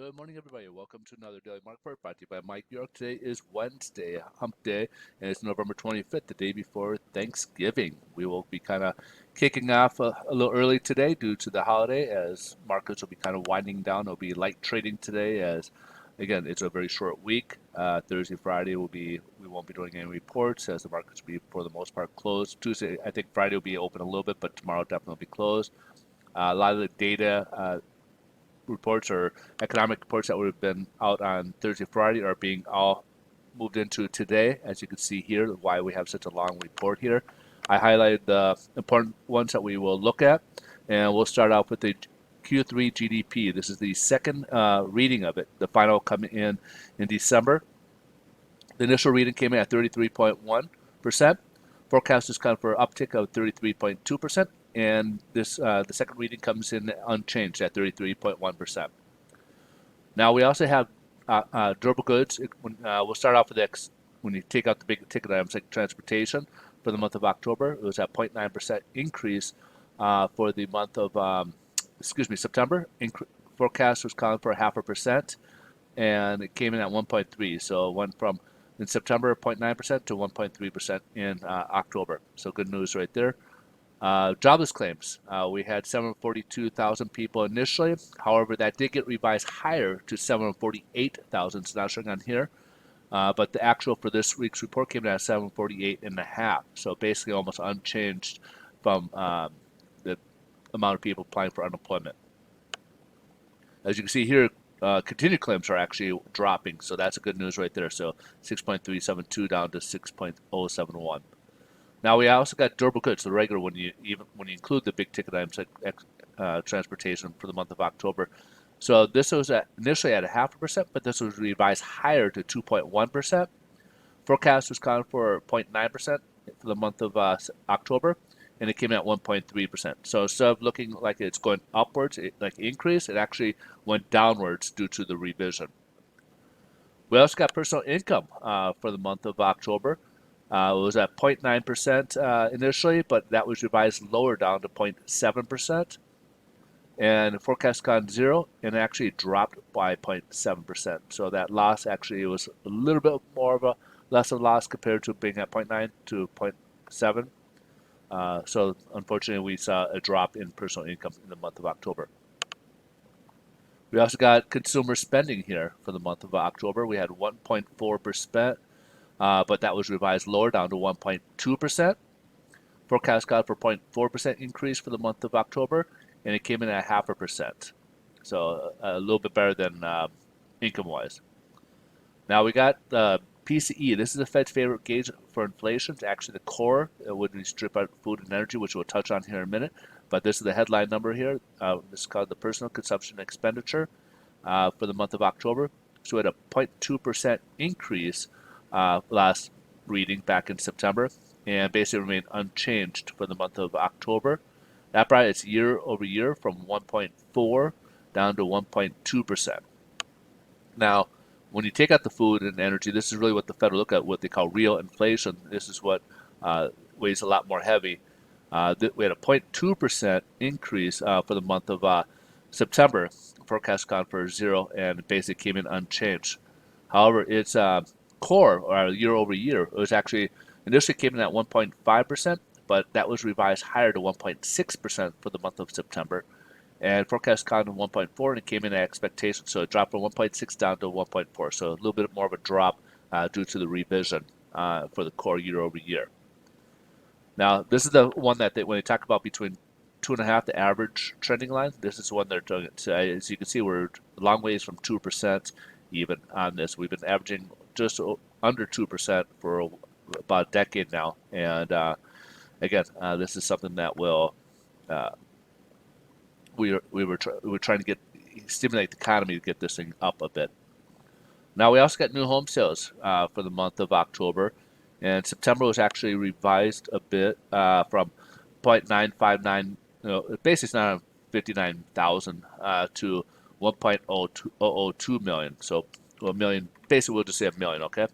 Good morning, everybody. Welcome to another Daily Market Report brought to you by Mike York. Today is Wednesday, Hump Day, and it's November 25th, the day before Thanksgiving. We will be kind of kicking off a little early today due to the holiday, as markets will be kind of winding down. There'll be light trading today, as again, it's a very short week. Thursday, Friday we won't be doing any reports, as the markets will be for the most part closed. Tuesday, I think Friday will be open a little bit, but tomorrow definitely will be closed. A lot of the data reports or economic reports that would have been out on Thursday, Friday are being all moved into today. As you can see here, why we have such a long report here. I highlighted the important ones that we will look at, and we'll start off with the Q3 GDP. This is the second reading of it. The final coming in December. The initial reading came in at 33.1%. Forecast is kind of for an uptick of 33.2%, and this the second reading comes in unchanged at 33.1%. Now we also have durable goods. We'll start off with when you take out the big ticket items like transportation for the month of October. It was at 0.9% increase for the month of September. Forecast was calling for a 0.5%, and it came in at 1.3. So it went from in September 0.9% to 1.3% in October. So good news right there. Jobless claims. We had 742,000 people initially. However, that did get revised higher to 748,000. It's not showing on here. But the actual for this week's report came in at 748.5. So basically almost unchanged from the amount of people applying for unemployment. As you can see here, continued claims are actually dropping, so that's a good news right there. So 6.372 down to 6.071. Now we also got durable goods, the regular when you include the big ticket items like transportation for the month of October. So this was initially at a 0.5%, but this was revised higher to 2.1%. Forecast was calling for 0.9% for the month of October, and it came in at 1.3%. So instead of looking like it's going upwards, like increase, it actually went downwards due to the revision. We also got personal income for the month of October. It was at 0.9% initially, but that was revised lower down to 0.7%. And the forecast gone zero, and actually dropped by 0.7%. So that loss actually was a little bit more of a less of a loss compared to being at 0.9 to 0.7. So unfortunately, we saw a drop in personal income in the month of October. We also got consumer spending here for the month of October. We had 1.4%, but that was revised lower down to 1.2%. Forecast called for 0.4% increase for the month of October, and it came in at 0.5%. So a little bit better than income-wise. Now we got PCE. This is the Fed's favorite gauge for inflation. It's actually the core when we strip out food and energy, which we'll touch on here in a minute. But this is the headline number here. This is called the personal consumption expenditure for the month of October. So we had a 0.2% increase last reading back in September, and basically remained unchanged for the month of October. That brought its year over year from 1.4 down to 1.2%. Now, when you take out the food and energy, this is really what the Fed will look at, what they call real inflation. This is what weighs a lot more heavy. We had a 0.2% increase for the month of September. Forecast gone for zero, and basically came in unchanged. However, its core, or year over year, it was actually initially came in at 1.5%, but that was revised higher to 1.6% for the month of September. And forecast caught in 1.4, and it came in at expectation. So it dropped from 1.6 down to 1.4. So a little bit more of a drop due to the revision for the core year over year. Now, this is the one that when they talk about between 2.5, the average trending line, this is one they're doing. So as you can see, we're a long ways from 2% even on this. We've been averaging just under 2% for about a decade now. And again, this is something that will we were trying to stimulate the economy to get this thing up a bit. Now we also got new home sales for the month of October, and September was actually revised a bit from 0.959, basically it's not 59,000 to 1.002 million. So a million, basically we'll just say a million, okay?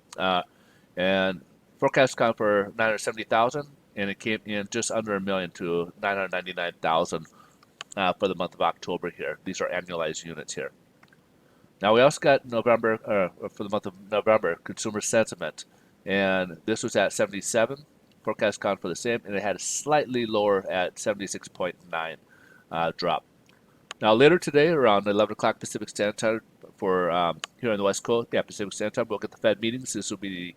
And forecast count for 970,000, and it came in just under a million to 999,000 for the month of October here. These are annualized units here. Now we also got November, for the month of November, consumer sentiment, and this was at 77. Forecast count for the same, and it had a slightly lower at 76.9 drop. Now later today, around 11 o'clock Pacific Standard Time, for here on the West Coast, yeah, Pacific Standard Time, we'll get the Fed meetings. This will be the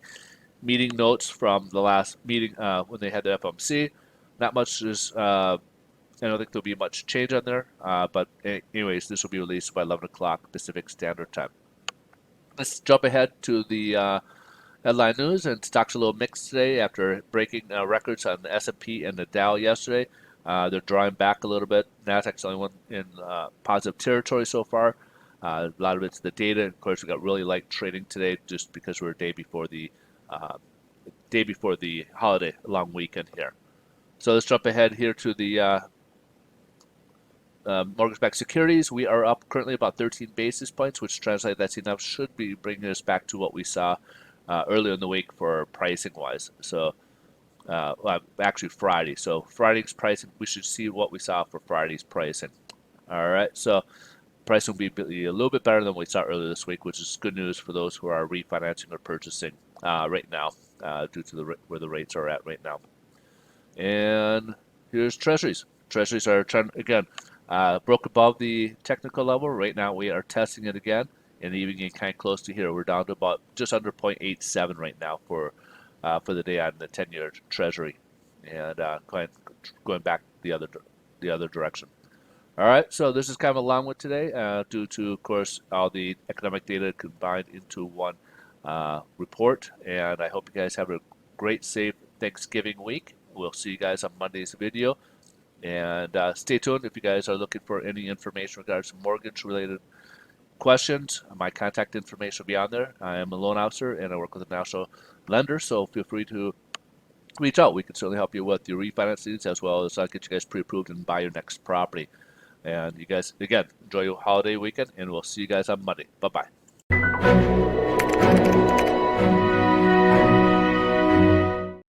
meeting notes from the last meeting when they had the FOMC. Not much is I don't think there'll be much change on there, but anyways, this will be released by 11 o'clock Pacific Standard Time. Let's jump ahead to the headline news, and stocks a little mixed today after breaking records on the S&P and the Dow yesterday. They're drawing back a little bit. Nasdaq's the only one in positive territory so far. A lot of it's the data. Of course, we got really light trading today just because we're a day before the holiday long weekend here. So let's jump ahead here to the mortgage-backed securities. We are up currently about 13 basis points, which translates that's enough, should be bringing us back to what we saw earlier in the week for pricing-wise. So, well, actually Friday. So Friday's pricing, we should see what we saw for Friday's pricing. All right, so pricing will be a little bit better than we saw earlier this week, which is good news for those who are refinancing or purchasing right now due to where the rates are at right now. And here's Treasuries. Treasuries are trying, again, broke above the technical level. Right now we are testing it again and even getting kind of close to here. We're down to about just under 0.87 right now for the day on the 10-year Treasury, and going back the other direction. All right, so this is kind of a long one today due to, of course, all the economic data combined into one report. And I hope you guys have a great, safe Thanksgiving week. We'll see you guys on Monday's video. And stay tuned if you guys are looking for any information regards to mortgage-related questions. My contact information will be on there. I am a loan officer, and I work with a national lender, so feel free to reach out. We can certainly help you with your refinance needs as well as get you guys pre-approved and buy your next property. And you guys, again, enjoy your holiday weekend, and we'll see you guys on Monday. Bye-bye.